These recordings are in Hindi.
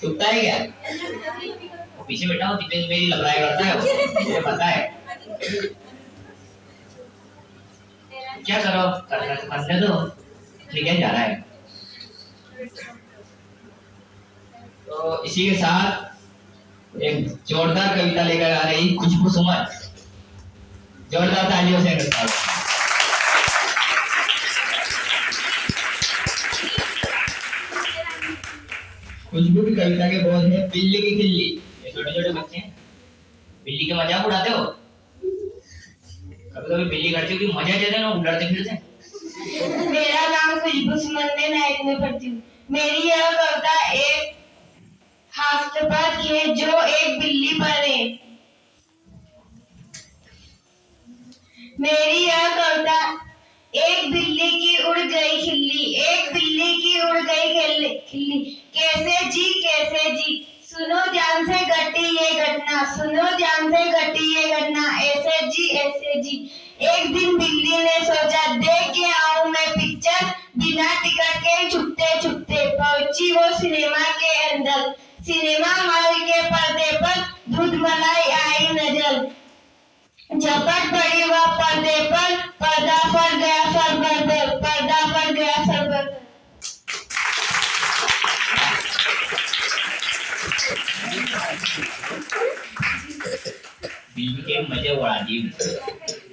चुपता है क्या? वो पीछे बैठा हो, दिपेश मेरी लपड़ाई करता है वो, मुझे पता है। क्या करो, करने दो, ठीक है, जा रहा है। तो इसी के साथ एक जोरदार कविता लेकर आ रही खुशबू सुमन, जोरदार तालियों से करता हूं। खुशबू की कविता के बोल है बिल्ली की खिल्ली। ये छोटे छोटे बच्चे हैं, बिल्ली के मजाक उड़ाते हो? कभी कभी बिल्ली करती हो कि मजा देते ना, उड़ाते फिरते। मेरा नाम खुशबू सुमन है, मैं 1 में पढ़ती हूँ। मेरी यह कविता एक हास्यास्पद है जो एक बिल्ली पर है। मेरी यह कविता एक बिल्ली की उड़ गई खिल्ली, एक बिल्ली की उड़ गई खिल्ली, कैसे जी, सुनो ध्यान से घटी ये घटना, सुनो ध्यान से घटी ये घटना, ऐसे जी। एक दिन बिल्ली ने सोचा देख के आऊं मैं पिक्चर, बिना टिकट के छुपते छुपते पहुंची वो सिनेमा के अंदर। सिनेमा हॉल के पर्दे पर दूध मलाई आई नजर, झपट पड़ी वह पर्दे पर, पर्दा फट गया सर पर, पर्दा फट गया सर पर। बिल्ली के मजे उड़ा दिए।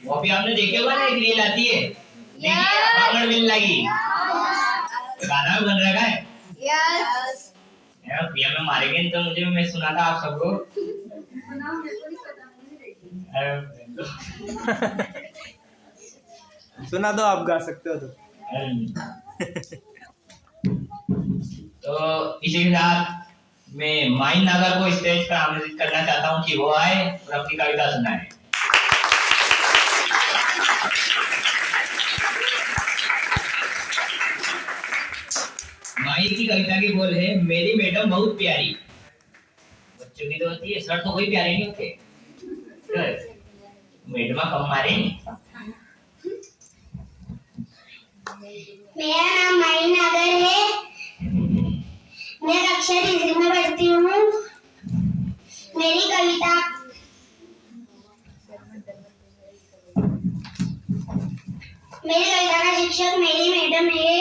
वो भी आपने देखे हुआ ना, एक रील आती है, बांगड़ बिल लगी, गाना भी बन रहा है। यस यार भैया में मारेंगे तो मुझे, मैं सुना था आप सबको। सुना दो, आप गा सकते हो तो। तो इसी के साथ मैं माइन नागर को स्टेज पर आमंत्रित करना चाहता हूँ कि वो आए और अपनी कविता सुनाए। माइन की कविता की बोल है मेरी मैडम बहुत प्यारी। बच्चों की तो होती है, सर तो कोई प्यारे नहीं होते, मैडम कम मारे। मेरा नाम माइन नागर है, मैं कक्षा 3 में पढ़ती हूँ। मेरी कविता का शिक्षक मेरी मैडम है।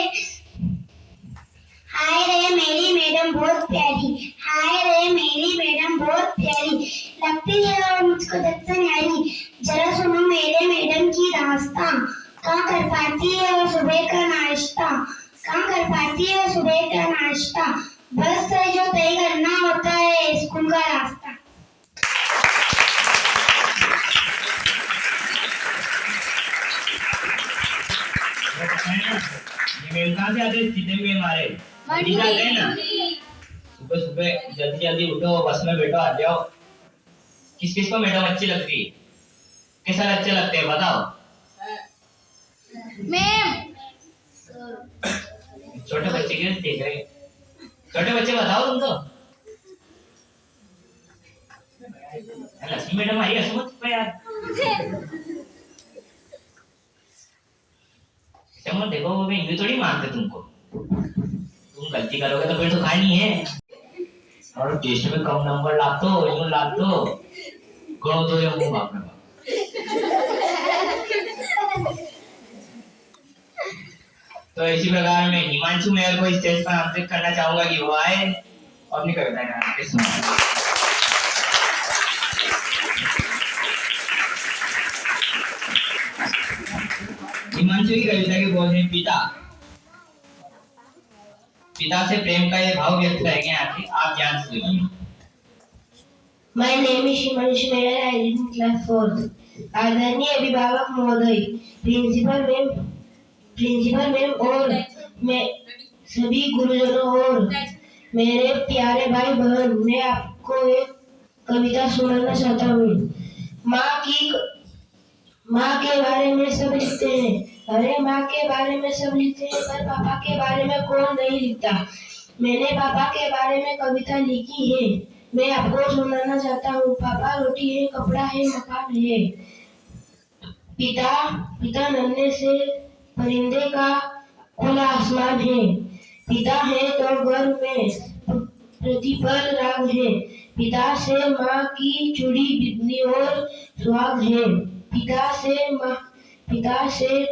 हाय रे मेरी मैडम बहुत प्यारी, हाय रे मेरी मैडम बहुत प्यारी, लगती है वो मुझको जब से न्यारी। जरा सुनो मेरे मैडम की दास्तां, कहाँ कर पाती है वो सुबह का नाश्ता, कहाँ कर पाती है वो सुबह का नाश्ता, बस से जो तय करना होता है स्कूल का रास्ता। ये कहाँ से आते सीधे में हमारे जाते हैं ना, सुबह सुबह जल्दी जल्दी उठो, बस में बैठो, आ जाओ। किस किस को मैडम अच्छी लगती है? किस सर अच्छे लगते हैं बताओ? मैम छोटे बच्चे के देख रहे, छोटे बच्चे बताओ तुम तो। लक्ष्मी मैडम आई, हंसो मत यार। मत देखो, वो मैं यूं थोड़ी मानते तुमको, तुम गलती करोगे तो फिर तो खानी है। और टेस्ट में कम नंबर लाते हो, यूं लाते हो, कहो तो ये मुंह बाप रे बाप। तो इसी प्रकार मैं हिमांशु मेयर को स्टेज पर आमंत्रित करना चाहूंगा कि वो आए और अपनी कविता सुनाए। हिमांशु की कविता के बोल हैं पिता। पिता से प्रेम का ये भाव व्यक्त करेंगे आप ध्यान से सुनिए। My name is Himanshu Meyer. I read in class 4th. आदरणीय अभिभावक महोदय, प्रिंसिपल मैम और मैं सभी गुरुजनों और मेरे प्यारे भाई बहन, मैं आपको एक कविता सुनाना चाहता हूँ। माँ के बारे में सब लिखते हैं, अरे माँ के बारे में सब लिखते हैं, पर पापा के बारे में कौन नहीं लिखता। मैंने पापा के बारे में कविता लिखी है, मैं आपको सुनाना चाहता हूँ। पापा रोटी है, कपड़ा है, मकान है, पिता नन्हे से परिंदे का खुला आसमान है, पिता है तो घर में प्रतिपल राग है। पिता से माँ की चूड़ी बिजली और सुहाग है। पिता से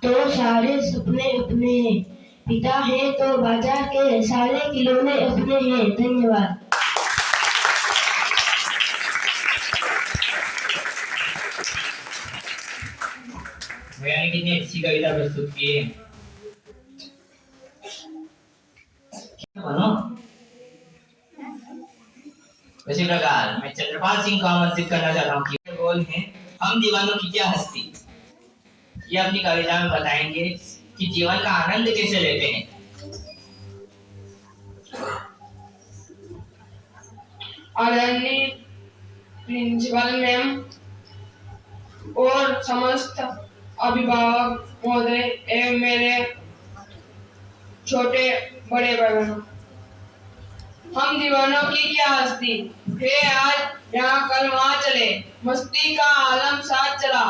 तो सारे सपने अपने हैं। पिता है तो बाजार के सारे खिलौने अपने हैं। धन्यवाद। भैया ने कितनी अच्छी कविता प्रस्तुत की है। उसी प्रकार मैं चंद्रपाल सिंह को आमंत्रित करना चाहता हूँ कि बोल है हम दीवानों की क्या हस्ती। ये अपनी कविता में बताएंगे कि जीवन का आनंद कैसे लेते हैं। आदरणीय प्रिंसिपल मैम और समस्त अभिभावक महोदय एवं मेरे छोटे बड़े भाई बहनों, हम दीवानों की क्या हस्ती है। आज यहाँ कल वहाँ चले, मस्ती का आलम साथ चला।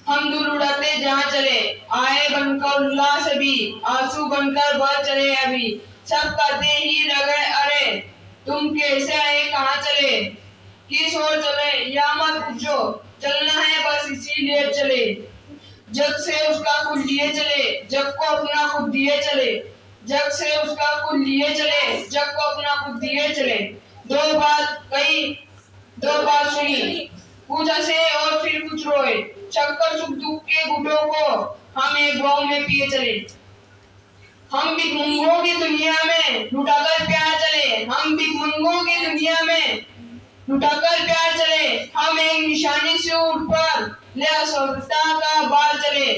हम दूर उड़ाते जहाँ चले, आए बनकर उल्लास अभी, आंसू बनकर बह चले अभी। सब कहते ही रगड़े अरे तुम कैसे आए कहाँ चले, किस ओर चले या मत पूछो, चलना है बस इसीलिए चले। जग से उसका कुल लिए चले, जग को अपना खुद दिए चले। जग से उसका कुल लिए चले, जग को अपना खुद दिए चले। दो बात सुनी, कुछ हंसे और फिर कुछ रोए। चक्कर सुख दुख के घुटों को हम एक गाँव में पिए चले। हम भिखमंगों की दुनिया में लुटाकर प्यार चले। हम भिखमंगों की दुनिया में लुटाकर प्यार चले। हम एक निशानी से उठ पर ले असफलता का बार चले।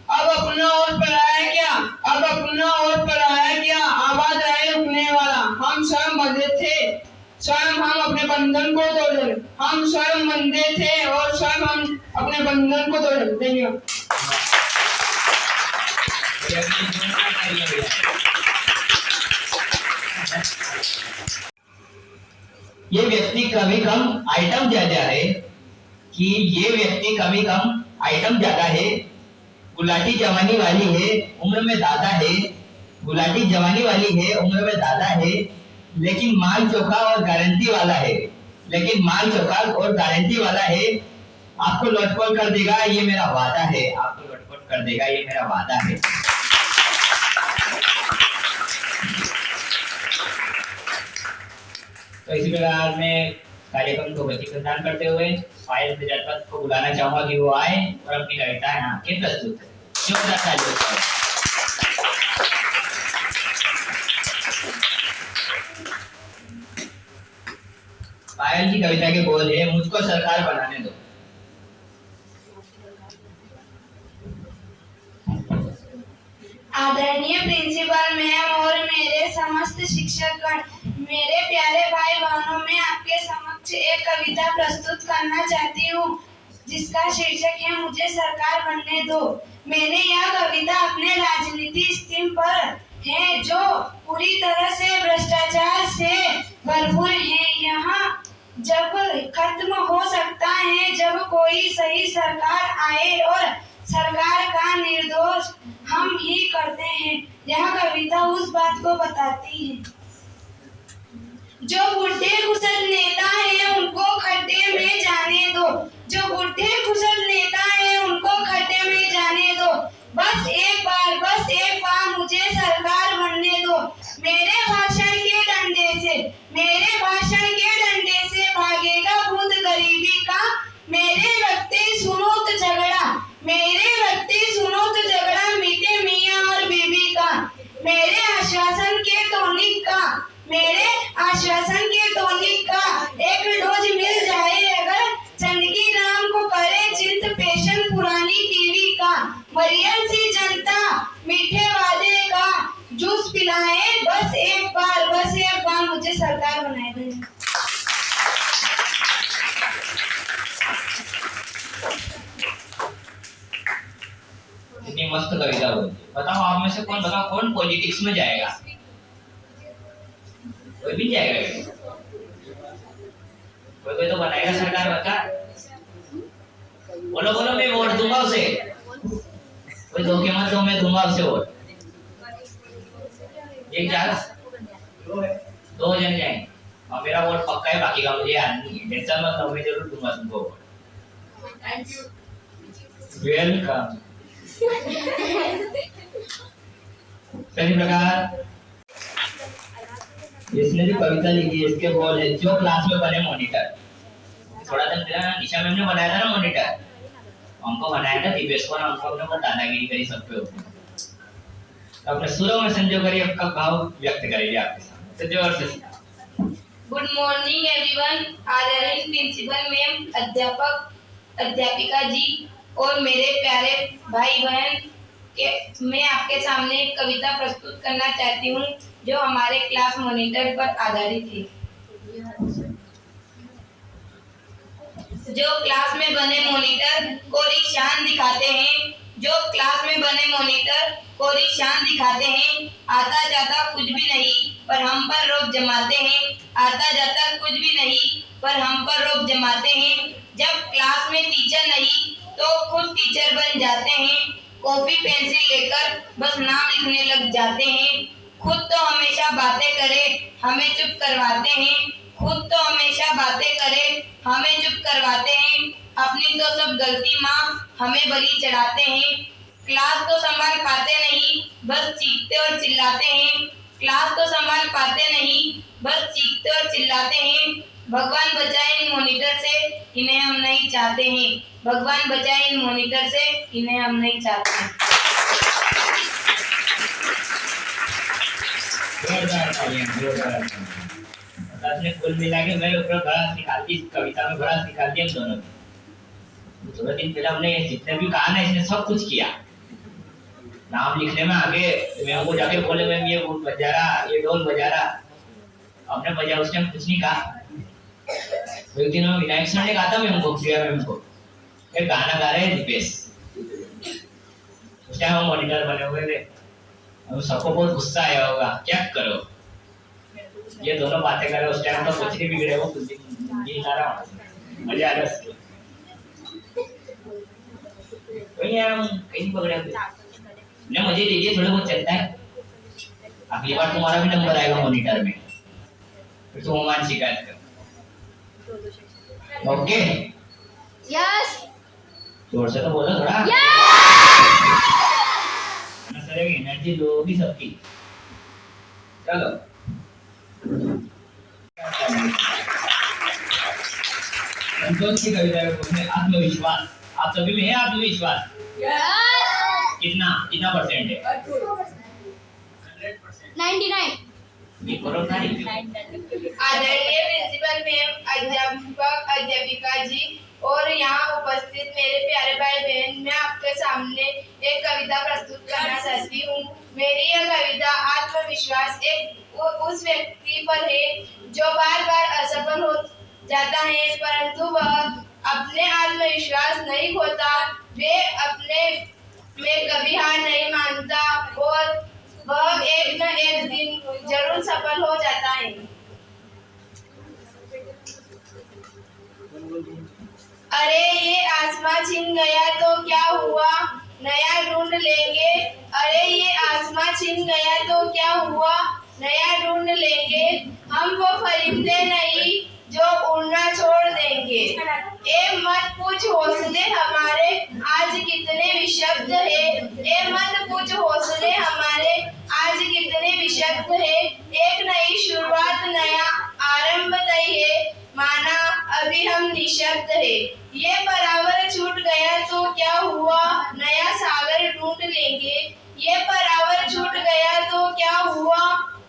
अब अपना और पराया क्या, अब अपना और पराया क्या, आवाज आए रुकने वाला। हम स्वयं बंधे थे, स्वयं हम अपने बंधन को तोड़। हम स्वयं बंधे थे और स्वयं हम अपने बंधन को तोड़। धन्यवाद। ये व्यक्ति कभी कम आइटम ज्यादा है कि ये व्यक्ति कभी कम आइटम ज्यादा है। गुलाटी जवानी वाली है उम्र में दादा है। गुलाटी जवानी वाली है उम्र में दादा है, लेकिन माल चोखा और गारंटी वाला है। लेकिन माल चोखा और गारंटी वाला है। आपको लौटपोट कर देगा ये मेरा वादा है। आपको लौटपोट कर देगा ये मेरा वादा है। तो इसी प्रकार में कार्यक्रम को गति प्रदान करते हुए पायल प्रजापति को बुलाना चाहूंगा कि वो आए और अपनी कविता यहाँ के प्रस्तुत है। जोरदार तालियों। पायल की कविता के बोल है मुझको सरकार बनाने दो। आदरणीय प्रिंसिपल मैम और मेरे समस्त शिक्षकगण, मेरे प्यारे भाई बहनों, मैं आपके समक्ष एक कविता प्रस्तुत करना चाहती हूँ जिसका शीर्षक है मुझे सरकार बनने दो। मैंने यह कविता अपने राजनीति स्कीम पर है जो पूरी तरह से भ्रष्टाचार से भरपूर है। यहाँ जब खत्म हो सकता है जब कोई सही सरकार आए और सरकार का निर्दोष हम ही करते हैं। यह कविता उस बात को बताती है। जो बुढ़े कुशल नेता हैं उनको खड्डे में जाने दो। जो बुढ़े कुशल नेता हैं उनको खड्डे में जाने दो। बस एक बार मुझे सरकार बनने दो। मेरे भाषण के डंडे से भागेगा भूत गरीबी का। मेरे वक्ते सुनो तो झगड़ा मीठे मियाँ और बीबी का। मेरे आश्वासन के टॉनिक का एक डोज मिल जाए अगर। चंदगी राम को करे चिंत पेशन पुरानी टीवी का। मरियम सी जनता मीठे वादे का जूस पिलाए। बस एक बार मुझे सरकार बनाए दे। इतनी मस्त कविता बोली। बताओ आप में से कौन पॉलिटिक्स में जाएगा? कोई भी जाएगा? कोई तो बनाएगा सरकार बता। बोलो मैं वोट दूंगा उसे। कोई धोखे मत दो, मैं दूंगा उसे वोट। एक जा दो जन जाएंगे और मेरा वोट पक्का है, बाकी का मुझे याद नहीं है। टेंशन मत लो, मैं जरूर दूंगा तुमको वोट। Thank you. वेलकम। इसी प्रकार इसने जो कविता लिखी है इसके बोल है, जो क्लास में बने मॉनिटर। थोड़ा दिन पहले निशा मैम ने बनाया था ना मॉनिटर, हमको बनाया था दिवेश को, हमको अपने ऊपर दादागिरी करी सब पे ऊपर। तो अपने सुरों में संजो करिए, आपका भाव व्यक्त करिए आपके सामने तो जोर से। Good morning everyone. आदरणीय प्रिंसिपल मैम, अध्यापक अध्यापिका जी और मेरे प्यारे भाई बहन के मैं आपके सामने एक कविता प्रस्तुत करना चाहती हूँ जो हमारे क्लास मॉनिटर पर आधारित है। जो क्लास में बने मॉनिटर कोरी शान दिखाते हैं, जो क्लास में बने मॉनिटर कोरी शान दिखाते हैं। आता जाता कुछ भी नहीं पर हम पर रोब जमाते हैं, आता जाता कुछ भी नहीं पर हम पर रोब जमाते हैं। जब क्लास में टीचर नहीं तो खुद टीचर बन जाते हैं, कॉपी पेंसिल लेकर बस नाम लिखने लग जाते हैं। खुद तो हमेशा बातें करे हमें चुप करवाते हैं, खुद तो हमेशा बातें करे हमें चुप करवाते हैं। अपनी तो सब गलती माँ हमें बलि चढ़ाते हैं। क्लास तो संभाल पाते नहीं बस चीखते और चिल्लाते हैं, क्लास तो संभाल पाते नहीं बस चीखते और चिल्लाते हैं। भगवान बचाए इन मॉनिटर से, इन्हें हम नहीं चाहते हैं। भगवान बचाए इन मॉनिटर से, इन्हें हम नहीं चाहते हैं। आपने कुल मिला के मैं ऊपर बड़ा सिखा दी, इस कविता में बड़ा सिखा दिया हम दोनों को। थोड़ा दिन पहले हमने जितने भी कहा ना इसने सब कुछ किया। नाम लिखने में आगे मैं वो जाके बोले मैम ये बजा रहा, ये ढोल बजा रहा, हमने बजा, उसने कुछ नहीं कहा। एक दिन में विनायक सर ने कहा था मैम को, प्रिया मैम को, एक गाना गा रहे हैं दीपेश। उस टाइम हम मॉनिटर बने हुए थे, अब सबको बहुत गुस्सा आया होगा, क्या करो ये दोनों बातें कर रहे। उस टाइम तो कुछ नहीं बिगड़े, वो कुछ नहीं ला रहा, मजा आ रहा है। कोई हम कहीं पकड़े ने मुझे दीजिए, थोड़ा बहुत चलता है। अगली बार तुम्हारा भी नंबर आएगा मॉनिटर में, फिर तुम हमारी शिकायत करो। ओके यस जोर से तो बोलो थोड़ा। सर एनर्जी लो होगी सबकी। चलो संतोष की कविता है आत्मविश्वास। आप सभी में है आत्मविश्वास? कितना कितना परसेंट है? 99। ये करो सारी। आदरणीय प्रिंसिपल मैम, अध्यापक अध्यापिका जी और यहाँ उपस्थित मेरे प्यारे भाई बहन, मैं आपके सामने एक कविता प्रस्तुत करना चाहती हूँ। मेरी यह कविता आत्मविश्वास एक उस व्यक्ति पर है जो बार बार असफल हो जाता है परंतु वह अपने आत्मविश्वास नहीं खोता, वे अपने में कभी हार नहीं मानता और वह एक न एक दिन जरूर सफल हो जाता है। अरे ये आसमां छिन गया तो क्या हुआ, नया ढूंढ लेंगे। अरे ये आसमां छिन गया तो क्या हुआ, नया ढूंढ लेंगे। हम वो फरिश्ते नहीं जो उड़ना छोड़ देंगे। ए मत पूछ हौसले हमारे आज कितने विशब्द है, ए मत पूछ हौसले हमारे आज कितने विशब्द है। एक नई शुरुआत नया आरंभ तय है, माना अभी हम निशब्द है। ये परावर छूट गया तो क्या हुआ, नया सागर ढूंढ लेंगे। ये परावर छूट गया तो क्या हुआ,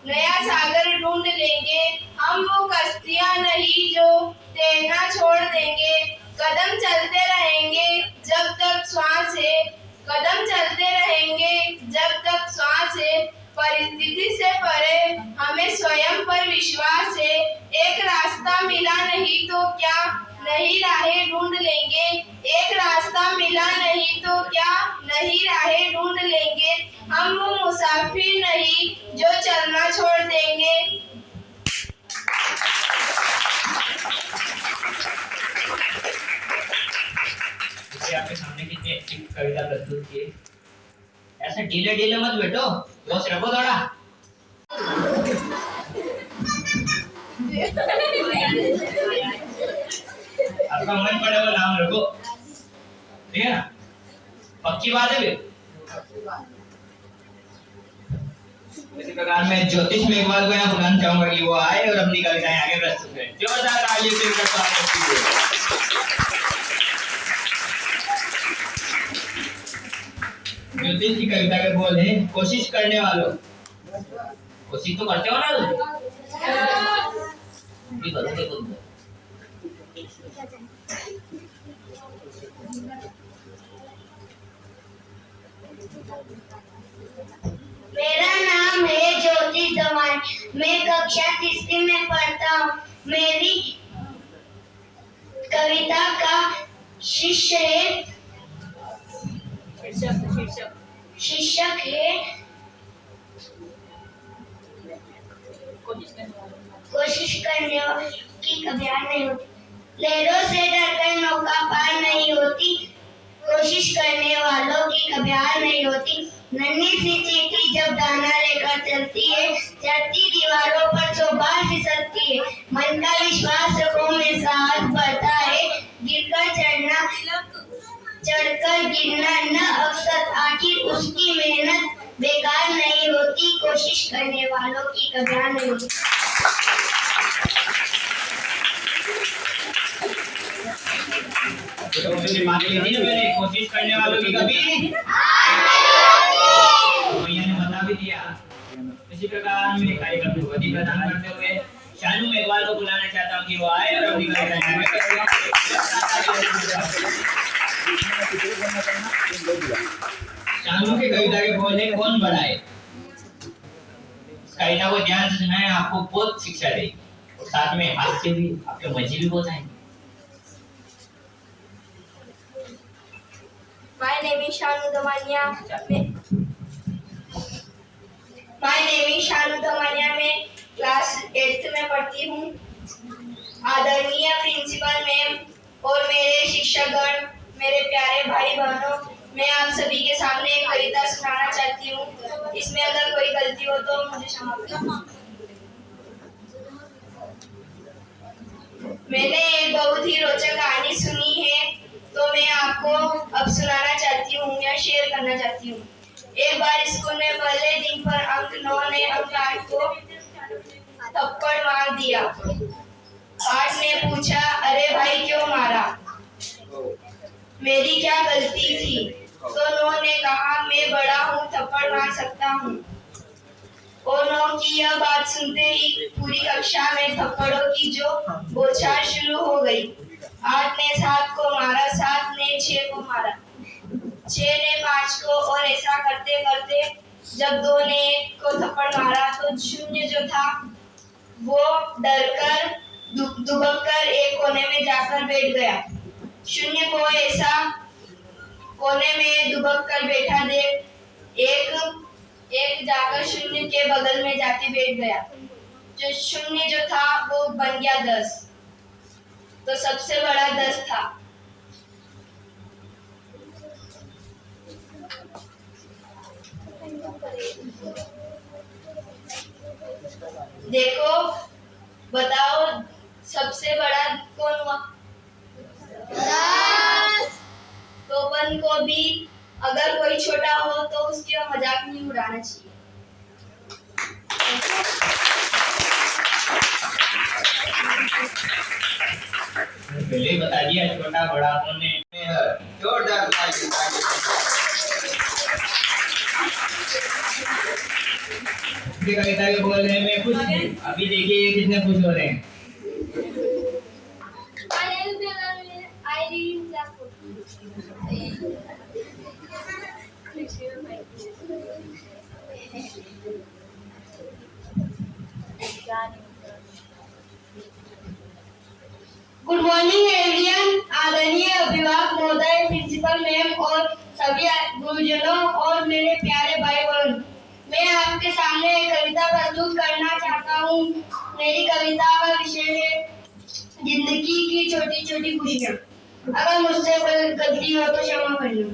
नया सागर ढूंढ लेंगे। हम वो कश्तियां नहीं जो तैरना छोड़ देंगे। कदम चलते रहेंगे जब तक श्वास है, कदम चलते रहेंगे जब तक श्वास है। परिस्थिति से परे हमें स्वयं पर विश्वास है। एक रास्ता मिला नहीं तो क्या, नई राहें ढूंढ लेंगे। एक रास्ता मिला नहीं तो क्या, नई राहें ढूंढ लेंगे। हम वो मुसाफिर नहीं जो चलना छोड़ देंगे। आपके सामने कितनी अच्छी कविता प्रस्तुत की। ऐसे ढीले ढीले मत बैठो, जोश रखो थोड़ा। आपका मन पड़े वो नाम रखो, ठीक है ना? पक्की बात है। इसी प्रकार मैं ज्योतिष मेघवाल को यहाँ बुलाना चाहूंगा कि वो आए और अपनी कविताएं आगे प्रस्तुत करें। जोरदार तालियों से उनका स्वागत कीजिए। ज्योतिष की कविता के बोल हैं, कोशिश करने वालों। कोशिश तो करते हो ना तुम? भी करोगे तुम। मेरा नाम है ज्योति दमानी, मैं कक्षा तीसरी में पढ़ता हूँ। मेरी कविता का शीर्षक है कोशिश करने की घबराहट नहीं होती। लहरों से डरकर नौका पार नहीं होती, कोशिश करने वालों की घबराहट नहीं होती। नन्ही सी चींटी जब दाना लेकर चलती है, चढ़ती दीवारों पर 100 बार फिसलती है। मन का विश्वास रखो में साहस बढ़ता है, चढ़कर गिरना न अक्सर, आखिर उसकी मेहनत बेकार नहीं होती, कोशिश करने वालों की घबराहट नहीं होती। तो उन्होंने मान ली थी ना मैंने, कोशिश करने वालों की कभी भैया ने बता भी दिया। इसी प्रकार मेरे कार्यक्रम को गति प्रदान करते हुए शानू मेघवाल को बुलाना चाहता हूँ कि वो आए और अपनी कविताएं आगे करें। शानू की कविता के बोल हैं, कौन बढ़ाए। कविता को ध्यान से सुनाएं, आपको बहुत शिक्षा देगी और साथ में हास्य भी, आपके मजे भी बहुत आएंगे। My name is Shanu Damania. मैं क्लास 8th में पढ़ती हूँ। आदरणीय प्रिंसिपल मैम और मेरे शिक्षकगण, मेरे प्यारे भाई बहनों, मैं आप सभी के सामने एक कविता सुनाना चाहती हूँ। इसमें अगर कोई गलती हो तो मुझे क्षमा करें। मैंने एक बहुत ही रोचक कहानी सुनी है, तो मैं आपको अब सुनाना चाहती हूँ या शेयर करना चाहती हूँ। एक बार स्कूल में पहले दिन पर अंक 9 ने अंक 8 को थप्पड़ मार दिया। 8 ने पूछा, अरे भाई क्यों मारा, मेरी क्या गलती थी? तो 9 ने कहा, मैं बड़ा हूँ, थप्पड़ मार सकता हूँ। और 9 की यह बात सुनते ही पूरी कक्षा में थप्पड़ों की जो बौछार शुरू हो गई। 8 ने 7 को मारा, 7 ने 6 को मारा, 6 ने 5 को, और ऐसा करते करते जब 2 ने 1 को थप्पड़ मारा तो शून्य जो था वो डरकर दुबककर एक कोने में जाकर बैठ गया। शून्य को ऐसा कोने में दुबककर बैठा देख एक जाकर शून्य के बगल में जाके बैठ गया। जो शून्य जो था वो बन गया 10, तो सबसे बड़ा 10 था। देखो, बताओ सबसे बड़ा कौन हुआ? 10। तो 1 को भी अगर कोई छोटा हो तो उसकी मजाक नहीं उड़ाना चाहिए। पहले बता दिया छोटा बड़ा कौन है। जोरदार कविता के बोल रहे हैं, मैं खुश हूँ। अभी देखिए कितने खुश हो रहे हैं। Good morning everyone. आदरणीय अभिभावक महोदय, प्रिंसिपल मैम और सभी गुरुजनों और मेरे प्यारे भाई बहन, मैं आपके सामने एक कविता प्रस्तुत करना चाहता हूँ। मेरी कविता का विषय है जिंदगी की छोटी छोटी खुशियाँ। अगर मुझसे कोई गलती हो तो क्षमा करना।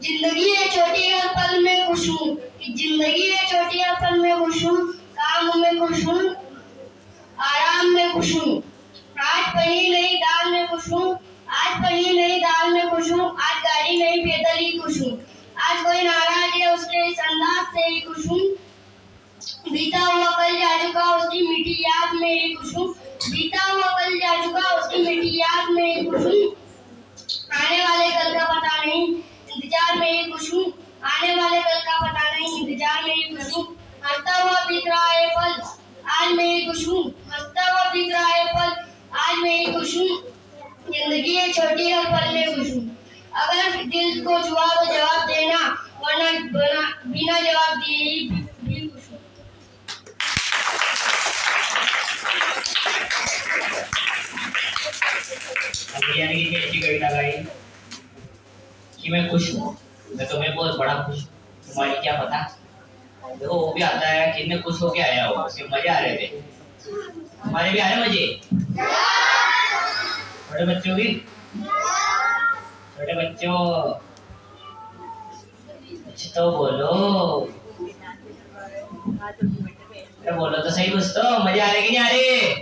जिंदगी है छोटी हर पल में खुश हूँ, जिंदगी है छोटी हर पल में खुश हूँ, काम में खुश हूँ, आराम में ही खुश हूँ। बीता हुआ कल जा चुका, उसकी मीठी याद में ही खुश हूँ। आने वाले कल का पता नहीं, इंतजार में ही खुश हूँ। आने वाले कल का पता नहीं, इंतजार में ही खुश हूँ। हंसता हुआ बीत रहा है पल, आज मैं ही खुश हूँ। हंसता हुआ बीत रहा है पल, आज मैं ही खुश हूँ। जिंदगी है छोटी, हर पल में खुश हूँ। अगर दिल को जुआ तो जवाब देना, वरना बिना जवाब दिए ही भी खुश हूँ। अब भैया ने कितनी अच्छी कविता गाई कि मैं खुश हूँ, मैं तुम्हें बहुत बड़ा खुश हूँ। तुम्हारी क्या पता। देखो वो भी आता है कितने खुश होके आया हो, उसके मजे आ रहे थे। हमारे भी आ रहे मजे। बड़े बच्चों भी, छोटे बच्चों कुछ तो बोलो, अरे बोलो तो सही, कुछ तो मजे आ रहे कि नहीं आ रहे।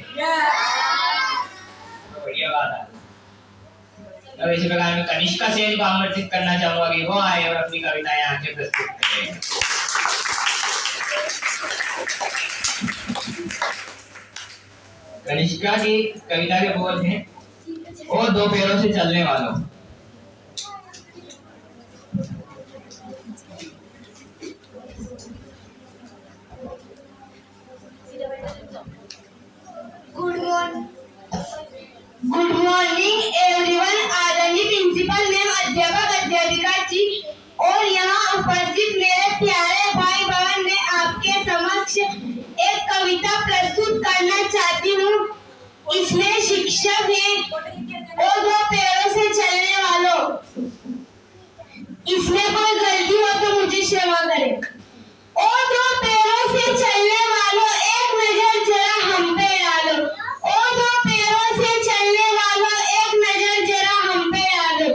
बढ़िया बात है। अब इसी प्रकार में कनिष्का सेन को आमंत्रित करना चाहूंगा कि वो आए और अपनी कविताएं आके प्रस्तुत करें। कनिष्का की कविता के बोल हैं, ओ दो पैरों से चलने वालों। Good morning everyone. आदरणीय प्रिंसिपल मैम, अध्यापक अध्यापिका जी और यहाँ उपस्थित मेरे प्यारे भाई बहन, मैं आपके समक्ष एक कविता प्रस्तुत करना चाहती हूँ। इसमें शीर्षक है ओ दो पैरों से चलने वालों। इसमें कोई गलती हो तो मुझे क्षमा करें। ओ दो पैरों से चलने वालों, एक नजर जरा हम पे डालो। ओ दो पैरों से चलने वालों, एक नजर जरा हम पे डालो।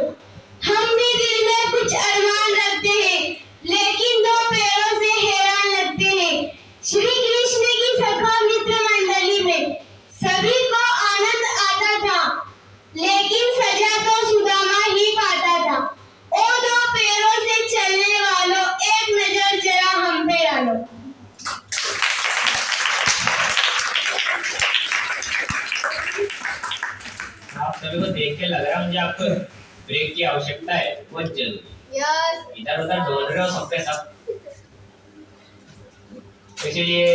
हम भी दिल में कुछ अरमान रखते हैं, लेकिन दो पैरों से हैरान लगते हैं। श्री कृष्ण की सखा मित्र मंडली में सभी को आनंद आता था, लेकिन सजा तो सुदामा ही पाता था। ओ दो पैरों से चलने वालों, एक नजर जरा हम पे डालो। आप सभी को देख के लग रहा है मुझे आपको ब्रेक की आवश्यकता है बहुत जल्दी। इधर उधर डोल रहे हो सब पे सब। इसीलिए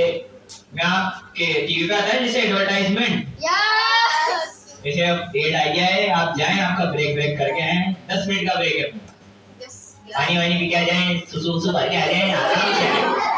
मैं आपके टीवी पे आता है जैसे एडवर्टाइजमेंट, जैसे अब एड आ गया है, आप जाएं, आपका ब्रेक करके आए, 10 मिनट का ब्रेक है। पानी वानी पी के आ जाएं, सुसु भर के आ जाएं।